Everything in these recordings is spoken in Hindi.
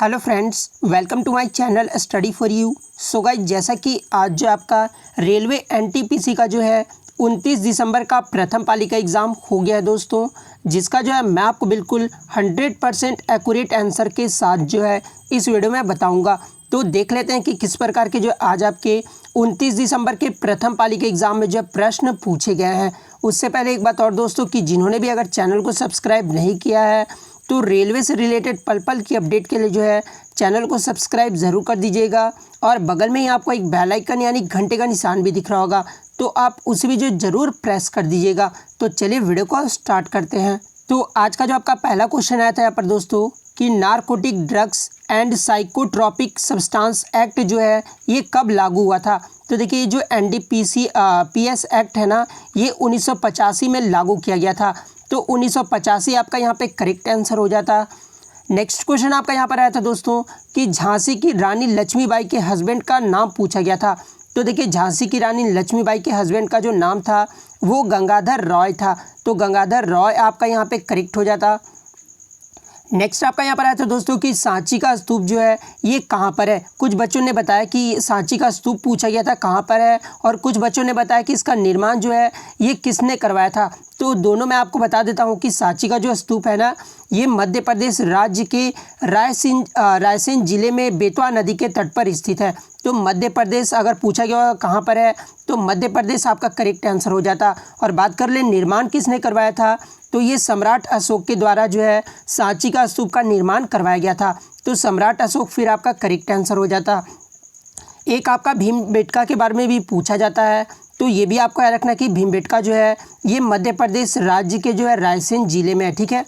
Hello friends, welcome to my channel study for you. So guys, जैसा कि आज जो आपका रेलवे एनटीपीसी का जो है 29 दिसंबर का प्रथम पाली का एग्ज़ाम हो गया है दोस्तों, जिसका जो है मैं आपको बिल्कुल 100% एक्यूरेट आंसर के साथ जो है इस वीडियो में बताऊंगा। तो देख लेते हैं कि किस प्रकार के जो आज आपके 29 दिसंबर के प्रथम पाली के एग्ज़ाम में जो प्रश्न पूछे गए हैं। उससे पहले एक बात और दोस्तों, कि जिन्होंने भी अगर चैनल को सब्सक्राइब नहीं किया है तो रेलवे से रिलेटेड पल पल की अपडेट के लिए जो है चैनल को सब्सक्राइब ज़रूर कर दीजिएगा। और बगल में ही आपको एक बेल आइकन यानी घंटे का निशान भी दिख रहा होगा, तो आप उसे भी जो ज़रूर प्रेस कर दीजिएगा। तो चलिए वीडियो को स्टार्ट करते हैं। तो आज का जो आपका पहला क्वेश्चन आया था यहाँ पर दोस्तों, कि narcotic drugs and psychotropic substance act जो है ये कब लागू हुआ था। तो देखिए, ये जो एनडीपीएस एक्ट है ना, ये 1985 में लागू किया गया था। तो 1985 आपका यहाँ पे करेक्ट आंसर हो जाता। नेक्स्ट क्वेश्चन आपका यहाँ पर आया था दोस्तों, कि झांसी की रानी लक्ष्मीबाई के हस्बैंड का नाम पूछा गया था। तो देखिए, झांसी की रानी लक्ष्मीबाई के हस्बैंड का जो नाम था वो गंगाधर रॉय था। तो गंगाधर रॉय आपका यहाँ पे करेक्ट हो जाता। नेक्स्ट आपका यहाँ पर आया था दोस्तों, कि सांची का स्तूप जो है ये कहाँ पर है। कुछ बच्चों ने बताया कि सांची का स्तूप पूछा गया था कहाँ पर है, और कुछ बच्चों ने बताया कि इसका निर्माण जो है ये किसने करवाया था। तो दोनों मैं आपको बता देता हूँ कि सांची का जो स्तूप है ना, ये मध्य प्रदेश राज्य के रायसेन जिले में बेतवा नदी के तट पर स्थित है। तो मध्य प्रदेश अगर पूछा गया कहाँ पर है तो मध्य प्रदेश आपका करेक्ट आंसर हो जाता। और बात कर ले निर्माण किसने करवाया था, तो ये सम्राट अशोक के द्वारा जो है सांची का स्तूप का निर्माण करवाया गया था। तो सम्राट अशोक फिर आपका करेक्ट आंसर हो जाता। एक आपका भीमबेटका के बारे में भी पूछा जाता है, तो ये भी आपको याद रखना कि भीमबेटका जो है ये मध्य प्रदेश राज्य के जो है रायसेन जिले में है। ठीक है।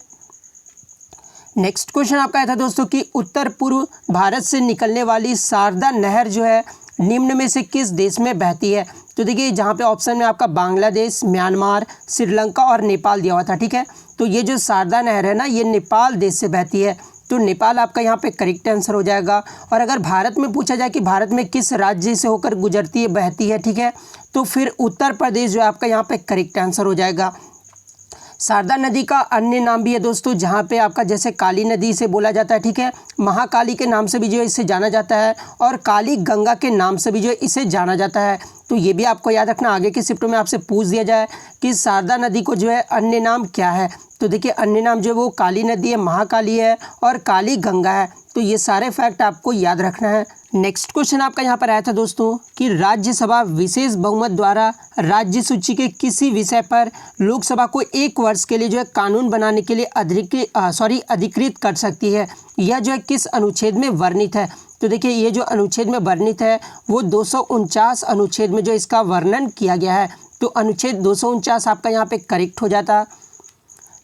नेक्स्ट क्वेश्चन आपका आया था दोस्तों, कि उत्तर पूर्व भारत से निकलने वाली शारदा नहर जो है निम्न में से किस देश में बहती है। तो देखिए, जहाँ पे ऑप्शन में आपका बांग्लादेश, म्यांमार, श्रीलंका और नेपाल दिया हुआ था। ठीक है। तो ये जो शारदा नहर है ना, ये नेपाल देश से बहती है। तो नेपाल आपका यहाँ पे करेक्ट आंसर हो जाएगा। और अगर भारत में पूछा जाए कि भारत में किस राज्य से होकर गुजरती है, बहती है, ठीक है, तो फिर उत्तर प्रदेश जो है आपका यहाँ पे करेक्ट आंसर हो जाएगा। शारदा नदी का अन्य नाम भी है दोस्तों, जहाँ पे आपका जैसे काली नदी से बोला जाता है, ठीक है, महाकाली के नाम से भी जो है इसे जाना जाता है, और काली गंगा के नाम से भी जो है इसे जाना जाता है। तो ये भी आपको याद रखना, आगे के शिफ्टों में आपसे पूछ दिया जाए कि शारदा नदी को जो है अन्य नाम क्या है। तो देखिए, अन्य नाम जो है वो काली नदी है, महाकाली है और काली गंगा है। तो ये सारे फैक्ट आपको याद रखना है। नेक्स्ट क्वेश्चन आपका यहाँ पर आया था दोस्तों, कि राज्यसभा विशेष बहुमत द्वारा राज्य सूची के किसी विषय पर लोकसभा को 1 वर्ष के लिए जो है कानून बनाने के लिए अधिकृत कर सकती है। यह जो है किस अनुच्छेद में वर्णित है। तो देखिए, ये जो अनुच्छेद में वर्णित है वो 249 अनुच्छेद में जो इसका वर्णन किया गया है। तो अनुच्छेद 249 आपका यहाँ पे करेक्ट हो जाता।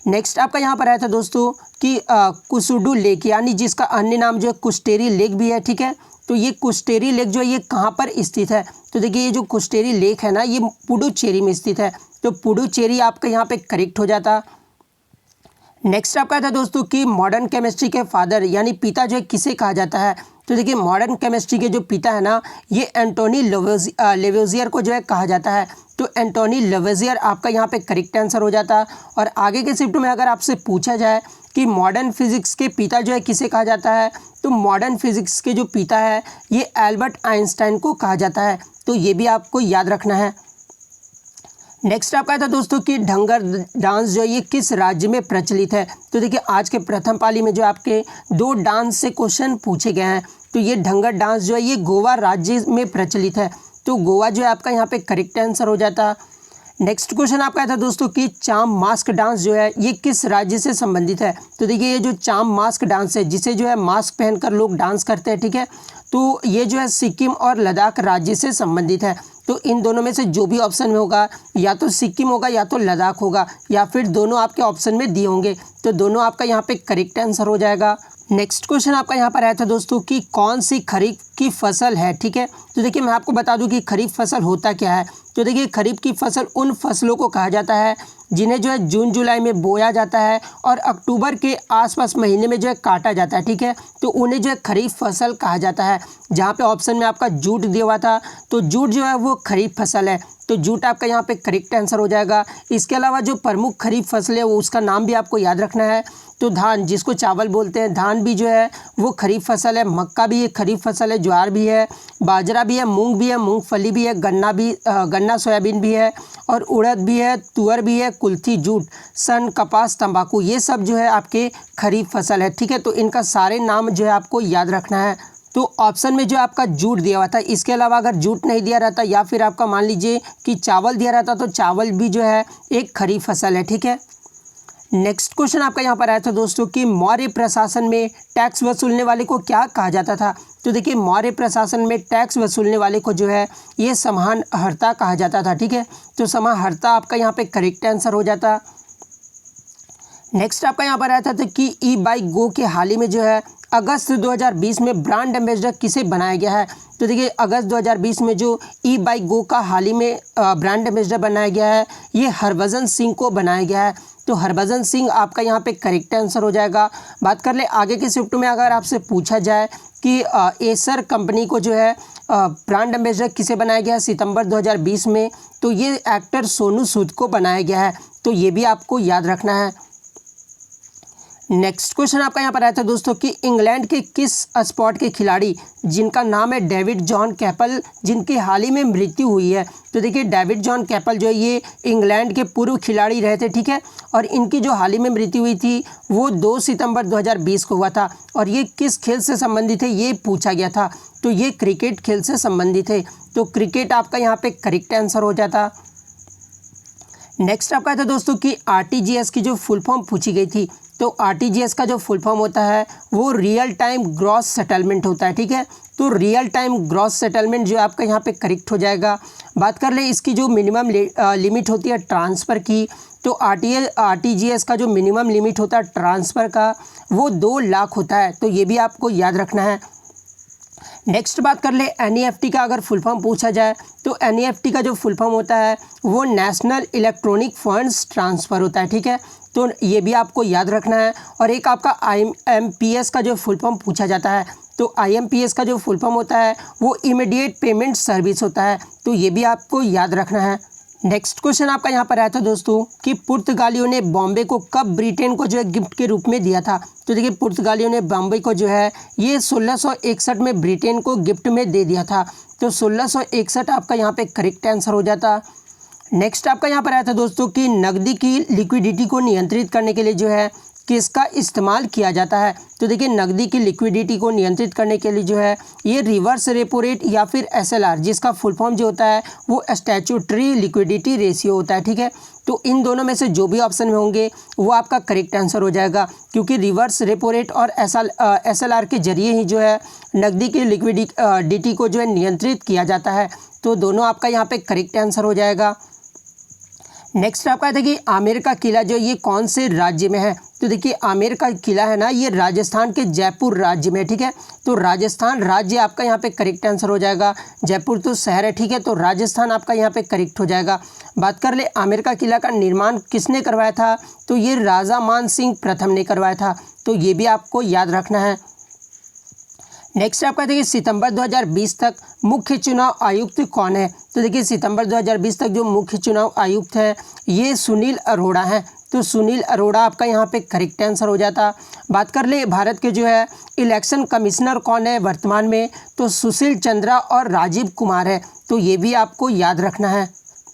नेक्स्ट आपका यहाँ पर आया था दोस्तों, कि कुसुडू लेक, यानी जिसका अन्य नाम जो है कुस्टेरी लेक भी है। ठीक है। तो ये कुस्टेरी लेक जो है ये कहाँ पर स्थित है। तो देखिए, ये जो कुस्टेरी लेक है ना, ये पुडुचेरी में स्थित है। तो पुडुचेरी आपका यहाँ पे करेक्ट हो जाता। नेक्स्ट आपका था दोस्तों, कि मॉडर्न केमिस्ट्री के फादर यानी पिता जो है किसे कहा जाता है। तो देखिए, मॉडर्न केमिस्ट्री के जो पिता है ना, ये एंटोनी लेवेजियर को जो है कहा जाता है। तो एंटोनी लेवेजियर आपका यहाँ पे करेक्ट आंसर हो जाता। और आगे के शिफ्ट में अगर आपसे पूछा जाए कि मॉडर्न फिजिक्स के पिता जो है किसे कहा जाता है, तो मॉडर्न फिजिक्स के जो पिता है ये एल्बर्ट आइंस्टाइन को कहा जाता है। तो ये भी आपको याद रखना है। नेक्स्ट आपका था दोस्तों, कि ढंगर डांस जो है ये किस राज्य में प्रचलित है। तो देखिए, आज के प्रथम पाली में जो आपके 2 डांस से क्वेश्चन पूछे गए हैं। तो ये ढंगर डांस जो है ये गोवा राज्य में प्रचलित है। तो गोवा जो है आपका यहाँ पे करेक्ट आंसर हो जाता। नेक्स्ट क्वेश्चन आपका था दोस्तों, कि चाम मास्क डांस जो है ये किस राज्य से संबंधित है। तो देखिए, ये जो चाम मास्क डांस है, जिसे जो है मास्क पहनकर लोग डांस करते हैं, ठीक है, तो ये जो है सिक्किम और लद्दाख राज्य से संबंधित है। तो इन दोनों में से जो भी ऑप्शन में होगा, या तो सिक्किम होगा या तो लद्दाख होगा, या फिर दोनों आपके ऑप्शन में दिए होंगे। तो दोनों आपका यहाँ पे करेक्ट आंसर हो जाएगा। नेक्स्ट क्वेश्चन आपका यहाँ पर आया था दोस्तों, कि कौन सी खरीफ की फसल है। ठीक है। तो देखिए, मैं आपको बता दूं कि खरीफ फसल होता क्या है। तो देखिए, खरीफ की फसल उन फसलों को कहा जाता है जिन्हें जो है जून जुलाई में बोया जाता है और अक्टूबर के आसपास महीने में जो है काटा जाता है, ठीक है। तो उन्हें जो है खरीफ फसल कहा जाता है। जहाँ पे ऑप्शन में आपका जूट दिया हुआ था, तो जूट जो है वो खरीफ फसल है, तो जूट आपका यहाँ पे करेक्ट आंसर हो जाएगा। इसके अलावा जो प्रमुख खरीफ फसलें है वो उसका नाम भी आपको याद रखना है। तो धान, जिसको चावल बोलते हैं, धान भी जो है वो खरीफ फसल है, मक्का भी एक खरीफ फसल है, ज्वार भी है, बाजरा भी है, मूंग भी है, मूंगफली भी है, गन्ना सोयाबीन भी है, और उड़द भी है, तुअर भी है, कुल्थी, जूट, सन, कपास, तंबाकू, ये सब जो है आपके खरीफ फसल है, ठीक है। तो इनका सारे नाम जो है आपको याद रखना है। तो ऑप्शन में जो आपका जूट दिया हुआ था, इसके अलावा अगर जूट नहीं दिया रहता या फिर आपका मान लीजिए कि चावल दिया रहता, तो चावल भी जो है एक खरीफ फसल है, ठीक है। नेक्स्ट क्वेश्चन आपका यहाँ पर आया था दोस्तों कि मौर्य प्रशासन में टैक्स वसूलने वाले को क्या कहा जाता था। तो देखिए, मौर्य प्रशासन में टैक्स वसूलने वाले को जो है ये समाहर्ता कहा जाता था, ठीक है। तो समाहर्ता आपका यहाँ पे करेक्ट आंसर हो जाता। नेक्स्ट आपका यहाँ पर आया था तो कि ई बाइक गो के हाल ही में जो है अगस्त 2020 में ब्रांड एम्बेसडर किसे बनाया गया है। तो देखिए, अगस्त 2020 में जो ई बाइक गो का हाल ही में ब्रांड एम्बेसडर बनाया गया है, ये हरभजन सिंह को बनाया गया है। तो हरभजन सिंह आपका यहाँ पे करेक्ट आंसर हो जाएगा। बात कर ले आगे के शिफ्ट में, अगर आपसे पूछा जाए कि एसर कंपनी को जो है ब्रांड एम्बेसडर किसे बनाया गया है सितंबर 2020 में, तो ये एक्टर सोनू सूद को बनाया गया है। तो ये भी आपको याद रखना है। नेक्स्ट क्वेश्चन आपका यहाँ पर आया था दोस्तों कि इंग्लैंड के किस स्पोर्ट के खिलाड़ी जिनका नाम है डेविड जॉन कैपल, जिनकी हाल ही में मृत्यु हुई है। तो देखिए, डेविड जॉन कैपल जो है ये इंग्लैंड के पूर्व खिलाड़ी रहे थे, ठीक है। और इनकी जो हाल ही में मृत्यु हुई थी वो 2 सितंबर 2020 को हुआ था। और ये किस खेल से संबंधित है ये पूछा गया था। तो ये क्रिकेट खेल से संबंधित है। तो क्रिकेट आपका यहाँ पे करेक्ट आंसर हो जाता। नेक्स्ट आपका था दोस्तों कि आरटीजीएस की जो फुल फॉर्म पूछी गई थी। तो आरटीजीएस का जो फुल फॉर्म होता है वो रियल टाइम ग्रॉस सेटलमेंट होता है, ठीक है। तो रियल टाइम ग्रॉस सेटलमेंट जो आपका यहाँ पे करेक्ट हो जाएगा। बात कर ले इसकी जो मिनिमम लिमिट होती है ट्रांसफ़र की, तो आरटीजीएस का जो मिनिमम लिमिट होता है ट्रांसफ़र का वो 2 लाख होता है। तो ये भी आपको याद रखना है। नेक्स्ट बात कर ले एनईएफटी का अगर फुल फॉर्म पूछा जाए, तो एनईएफटी का जो फुल फॉर्म होता है वो नेशनल इलेक्ट्रॉनिक फंड्स ट्रांसफ़र होता है, ठीक है। तो ये भी आपको याद रखना है। और एक आपका आईएमपीएस का जो फुल फॉर्म पूछा जाता है, तो आईएमपीएस का जो फुल फॉर्म होता है वो इमीडिएट पेमेंट सर्विस होता है। तो ये भी आपको याद रखना है। नेक्स्ट क्वेश्चन आपका यहाँ पर आया था दोस्तों कि पुर्तगालियों ने बॉम्बे को कब ब्रिटेन को जो है गिफ्ट के रूप में दिया था। तो देखिए, पुर्तगालियों ने बॉम्बे को जो है ये 1661 में ब्रिटेन को गिफ्ट में दे दिया था। तो 1661 आपका यहाँ पे करेक्ट आंसर हो जाता। नेक्स्ट आपका यहाँ पर आया था दोस्तों कि नकदी की लिक्विडिटी को नियंत्रित करने के लिए जो है किसका इस्तेमाल किया जाता है। तो देखिए, नकदी की लिक्विडिटी को नियंत्रित करने के लिए जो है ये रिवर्स रेपो रेट या फिर एसएलआर, जिसका फुल फॉर्म जो होता है वो स्टैट्यूटरी लिक्विडिटी रेशियो होता है, ठीक है। तो इन दोनों में से जो भी ऑप्शन में होंगे वो आपका करेक्ट आंसर हो जाएगा, क्योंकि रिवर्स रेपो रेट और एसएलआर के जरिए ही जो है नकदी की लिक्विडिटी को जो है नियंत्रित किया जाता है। तो दोनों आपका यहाँ पे करेक्ट आंसर हो जाएगा। नेक्स्ट आपका था कि आमेर का किला जो ये कौन से राज्य में है। तो देखिए, आमेर का किला है ना ये राजस्थान के जयपुर राज्य में, ठीक है। तो राजस्थान राज्य आपका यहाँ पे करेक्ट आंसर हो जाएगा। जयपुर तो शहर है, ठीक है। तो राजस्थान आपका यहाँ पे करेक्ट हो जाएगा। बात कर ले आमेर का किला का निर्माण किसने करवाया था। तो ये राजा मान सिंह प्रथम ने करवाया था। तो ये भी आपको याद रखना है। नेक्स्ट आपका देखिए, सितंबर 2020 तक मुख्य चुनाव आयुक्त कौन है। तो देखिए, सितंबर 2020 तक जो मुख्य चुनाव आयुक्त है ये सुनील अरोड़ा हैं। तो सुनील अरोड़ा आपका यहाँ पे करेक्ट आंसर हो जाता। बात कर ले भारत के जो है इलेक्शन कमिश्नर कौन है वर्तमान में। तो सुशील चंद्रा और राजीव कुमार है। तो ये भी आपको याद रखना है।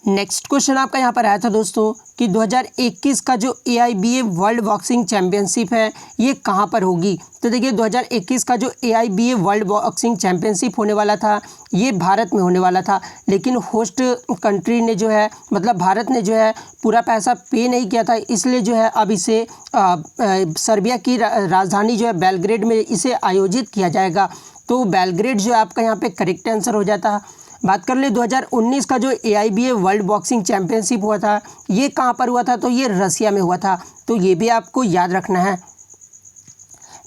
नेक्स्ट क्वेश्चन आपका यहाँ पर आया था दोस्तों कि 2021 का जो AIBA वर्ल्ड बॉक्सिंग चैंपियनशिप है ये कहाँ पर होगी। तो देखिए, 2021 का जो AIBA वर्ल्ड बॉक्सिंग चैंपियनशिप होने वाला था ये भारत में होने वाला था, लेकिन होस्ट कंट्री ने जो है मतलब भारत ने जो है पूरा पैसा पे नहीं किया था, इसलिए जो है अब इसे सर्बिया की राजधानी जो है बेलग्रेड में इसे आयोजित किया जाएगा। तो बेलग्रेड जो है आपका यहाँ पे करेक्ट आंसर हो जाता। बात कर ले 2019 का जो AIBA वर्ल्ड बॉक्सिंग चैंपियनशिप हुआ था ये कहाँ पर हुआ था। तो ये रसिया में हुआ था। तो ये भी आपको याद रखना है।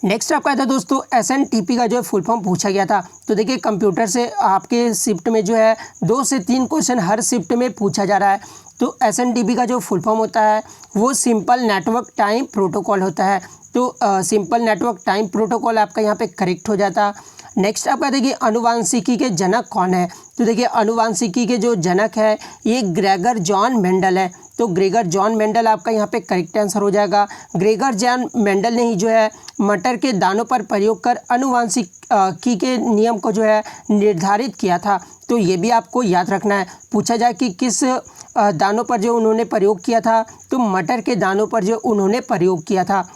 नेक्स्ट आपका था दोस्तों SNTP का जो है फुल फॉर्म पूछा गया था। तो देखिए, कंप्यूटर से आपके शिफ्ट में जो है 2 से 3 क्वेश्चन हर शिफ्ट में पूछा जा रहा है। तो SNTP का जो फुल फॉर्म होता है वो सिंपल नेटवर्क टाइम प्रोटोकॉल होता है। तो सिंपल नेटवर्क टाइम प्रोटोकॉल आपका यहाँ पे करेक्ट हो जाता। नेक्स्ट आपका देखिए अनुवांशिकी के जनक कौन है। तो देखिए अनुवांशिकी के जो जनक है ये ग्रेगर जॉन मेंडल है। तो ग्रेगर जॉन मेंडल आपका यहाँ पे करेक्ट आंसर हो जाएगा। ग्रेगर जॉन मेंडल ने ही जो है मटर के दानों पर प्रयोग कर अनुवांशिकी के नियम को जो है निर्धारित किया था। तो ये भी आपको याद रखना है। पूछा जाए कि किस दानों पर जो उन्होंने प्रयोग किया था, तो मटर के दानों पर जो उन्होंने प्रयोग किया था।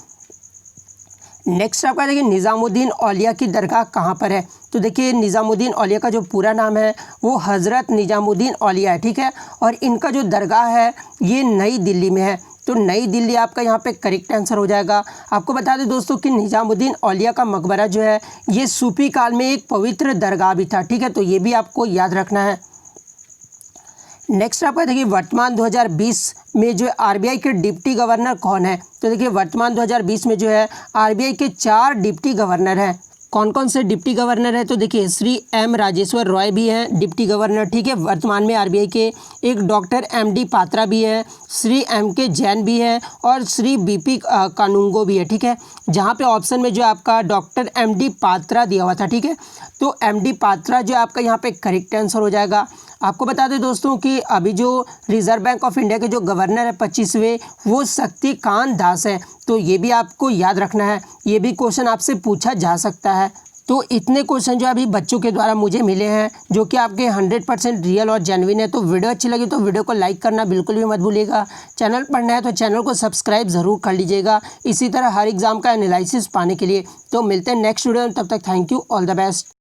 नेक्स्ट आपका देखिए निज़ामुद्दीन औलिया की दरगाह कहाँ पर है। तो देखिए निज़ामुद्दीन औलिया का जो पूरा नाम है वो हज़रत निज़ामुद्दीन औलिया है, ठीक है। और इनका जो दरगाह है ये नई दिल्ली में है। तो नई दिल्ली आपका यहाँ पे करेक्ट आंसर हो जाएगा। आपको बता दें दोस्तों कि निज़ामुद्दीन औलिया का मकबरा जो है ये सूफी काल में एक पवित्र दरगाह भी था, ठीक है। तो ये भी आपको याद रखना है। नेक्स्ट आपका देखिए वर्तमान 2020 में जो RBI के डिप्टी गवर्नर कौन है। तो देखिए वर्तमान 2020 में जो है RBI के 4 डिप्टी गवर्नर हैं। कौन कौन से डिप्टी गवर्नर है। तो देखिए श्री M राजेश्वर रॉय भी हैं डिप्टी गवर्नर, ठीक है, वर्तमान में RBI के। एक डॉक्टर MD पात्रा भी है, श्री MK जैन भी है और श्री BP कानूंगो भी है, ठीक है। जहाँ पे ऑप्शन में जो आपका डॉक्टर MD पात्रा दिया हुआ था, ठीक है, तो MD पात्रा जो आपका यहाँ पे करेक्ट आंसर हो जाएगा। आपको बता दें दोस्तों कि अभी जो रिजर्व बैंक ऑफ इंडिया के जो गवर्नर है 25वें वो शक्तिकांत दास है। तो ये भी आपको याद रखना है, ये भी क्वेश्चन आपसे पूछा जा सकता है। तो इतने क्वेश्चन जो अभी बच्चों के द्वारा मुझे मिले हैं जो कि आपके 100% रियल और जेन्युइन है। तो वीडियो अच्छी लगी तो वीडियो को लाइक करना बिल्कुल भी मत भूलिएगा। चैनल पर नया है तो चैनल को सब्सक्राइब ज़रूर कर लीजिएगा इसी तरह हर एग्ज़ाम का एनालिसिस पाने के लिए। तो मिलते हैं नेक्स्ट वीडियो में, तब तक thank you, all the best.